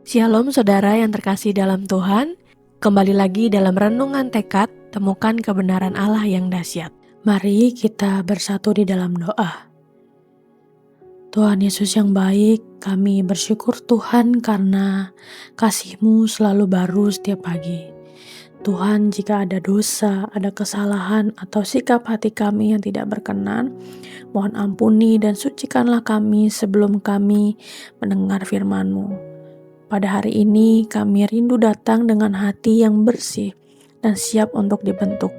Shalom saudara yang terkasih dalam Tuhan, kembali lagi dalam renungan tekad, temukan kebenaran Allah yang dahsyat. Mari kita bersatu di dalam doa. Tuhan Yesus yang baik, kami bersyukur Tuhan karena kasih-Mu selalu baru setiap pagi. Tuhan, jika ada dosa, ada kesalahan, atau sikap hati kami yang tidak berkenan, mohon ampuni dan sucikanlah kami sebelum kami mendengar firman-Mu. Pada hari ini kami rindu datang dengan hati yang bersih dan siap untuk dibentuk.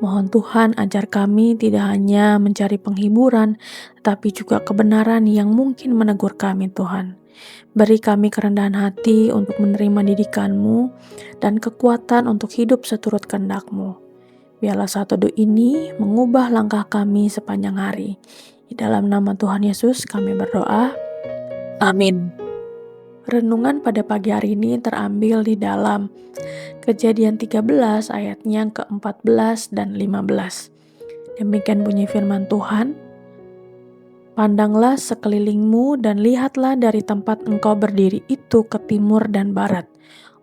Mohon Tuhan ajar kami tidak hanya mencari penghiburan, tetapi juga kebenaran yang mungkin menegur kami Tuhan. Beri kami kerendahan hati untuk menerima didikan-Mu dan kekuatan untuk hidup seturut kehendak-Mu. Biarlah satu doa ini mengubah langkah kami sepanjang hari. Di dalam nama Tuhan Yesus kami berdoa. Amin. Renungan pada pagi hari ini terambil di dalam Kejadian 13 ayatnya ke-14 dan 15. Demikian bunyi firman Tuhan. Pandanglah sekelilingmu dan lihatlah dari tempat engkau berdiri itu ke timur dan barat,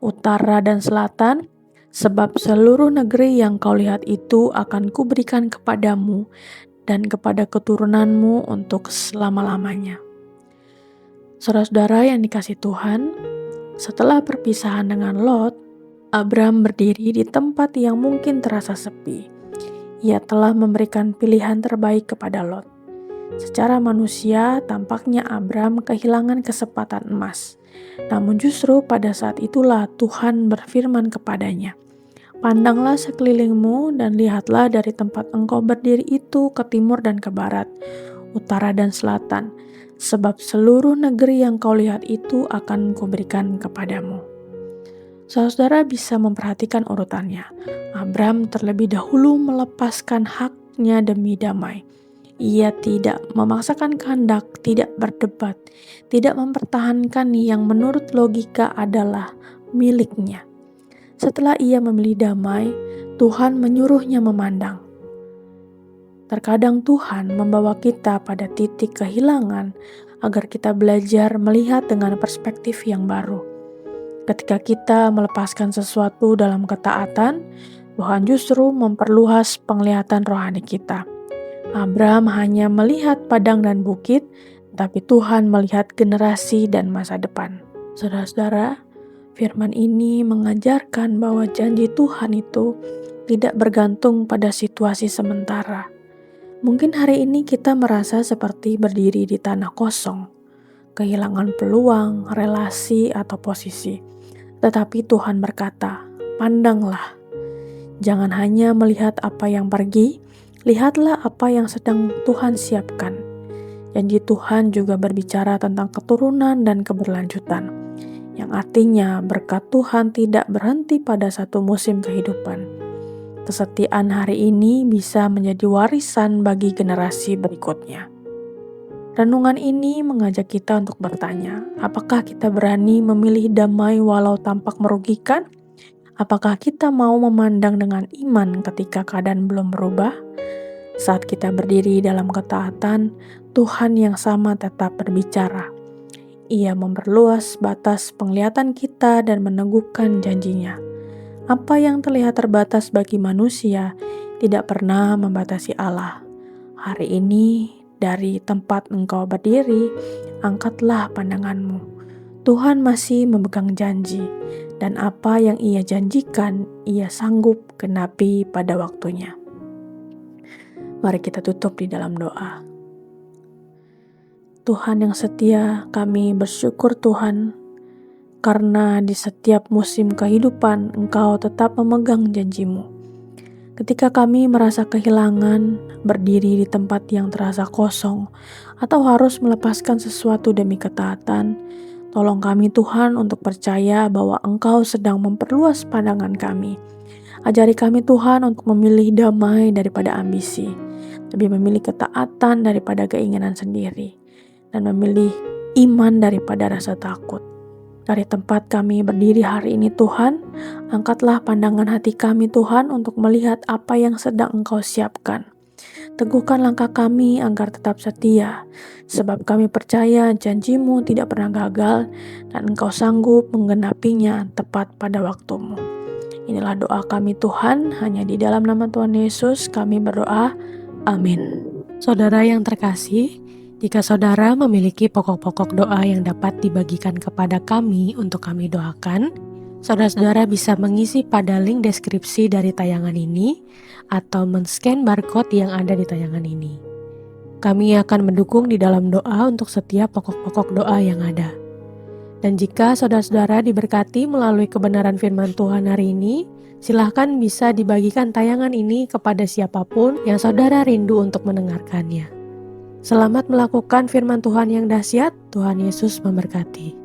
utara dan selatan, sebab seluruh negeri yang kau lihat itu akan kuberikan kepadamu dan kepada keturunanmu untuk selama-lamanya. Saudara-saudara yang dikasihi Tuhan, setelah perpisahan dengan Lot, Abram berdiri di tempat yang mungkin terasa sepi. Ia telah memberikan pilihan terbaik kepada Lot. Secara manusia, tampaknya Abram kehilangan kesempatan emas. Namun justru pada saat itulah Tuhan berfirman kepadanya, "Pandanglah sekelilingmu dan lihatlah dari tempat engkau berdiri itu ke timur dan ke barat, utara dan selatan. Sebab seluruh negeri yang kau lihat itu akan kuberikan kepadamu." Saudara bisa memperhatikan urutannya. Abram terlebih dahulu melepaskan haknya demi damai. Ia tidak memaksakan kehendak, tidak berdebat, tidak mempertahankan yang menurut logika adalah miliknya. Setelah ia memilih damai, Tuhan menyuruhnya memandang. Terkadang Tuhan membawa kita pada titik kehilangan agar kita belajar melihat dengan perspektif yang baru. Ketika kita melepaskan sesuatu dalam ketaatan, Tuhan justru memperluas penglihatan rohani kita. Abram hanya melihat padang dan bukit, tapi Tuhan melihat generasi dan masa depan. Saudara-saudara, firman ini mengajarkan bahwa janji Tuhan itu tidak bergantung pada situasi sementara. Mungkin hari ini kita merasa seperti berdiri di tanah kosong, kehilangan peluang, relasi, atau posisi. Tetapi Tuhan berkata, "Pandanglah, jangan hanya melihat apa yang pergi, lihatlah apa yang sedang Tuhan siapkan." Janji Tuhan juga berbicara tentang keturunan dan keberlanjutan, yang artinya berkat Tuhan tidak berhenti pada satu musim kehidupan. Kesetiaan hari ini bisa menjadi warisan bagi generasi berikutnya. Renungan ini mengajak kita untuk bertanya, apakah kita berani memilih damai walau tampak merugikan? Apakah kita mau memandang dengan iman ketika keadaan belum berubah? Saat kita berdiri dalam ketaatan, Tuhan yang sama tetap berbicara. Ia memperluas batas penglihatan kita dan meneguhkan janjinya. Apa yang terlihat terbatas bagi manusia tidak pernah membatasi Allah. Hari ini, dari tempat engkau berdiri, angkatlah pandanganmu. Tuhan masih memegang janji, dan apa yang Ia janjikan, Ia sanggup genapi pada waktunya. Mari kita tutup di dalam doa. Tuhan yang setia, kami bersyukur Tuhan, karena di setiap musim kehidupan Engkau tetap memegang janji-Mu. Ketika kami merasa kehilangan, berdiri di tempat yang terasa kosong, atau harus melepaskan sesuatu demi ketaatan, tolong kami Tuhan untuk percaya bahwa Engkau sedang memperluas pandangan kami. Ajari kami Tuhan untuk memilih damai daripada ambisi, lebih memilih ketaatan daripada keinginan sendiri, dan memilih iman daripada rasa takut. Dari tempat kami berdiri hari ini Tuhan, angkatlah pandangan hati kami Tuhan untuk melihat apa yang sedang Engkau siapkan. Teguhkan langkah kami agar tetap setia, sebab kami percaya janji-Mu tidak pernah gagal dan Engkau sanggup menggenapinya tepat pada waktu-Mu. Inilah doa kami Tuhan, hanya di dalam nama Tuhan Yesus kami berdoa. Amin. Saudara yang terkasih, jika saudara memiliki pokok-pokok doa yang dapat dibagikan kepada kami untuk kami doakan, saudara-saudara bisa mengisi pada link deskripsi dari tayangan ini atau men-scan barcode yang ada di tayangan ini. Kami akan mendukung di dalam doa untuk setiap pokok-pokok doa yang ada. Dan jika saudara-saudara diberkati melalui kebenaran firman Tuhan hari ini, silahkan bisa dibagikan tayangan ini kepada siapapun yang saudara rindu untuk mendengarkannya. Selamat melakukan firman Tuhan yang dahsyat. Tuhan Yesus memberkati.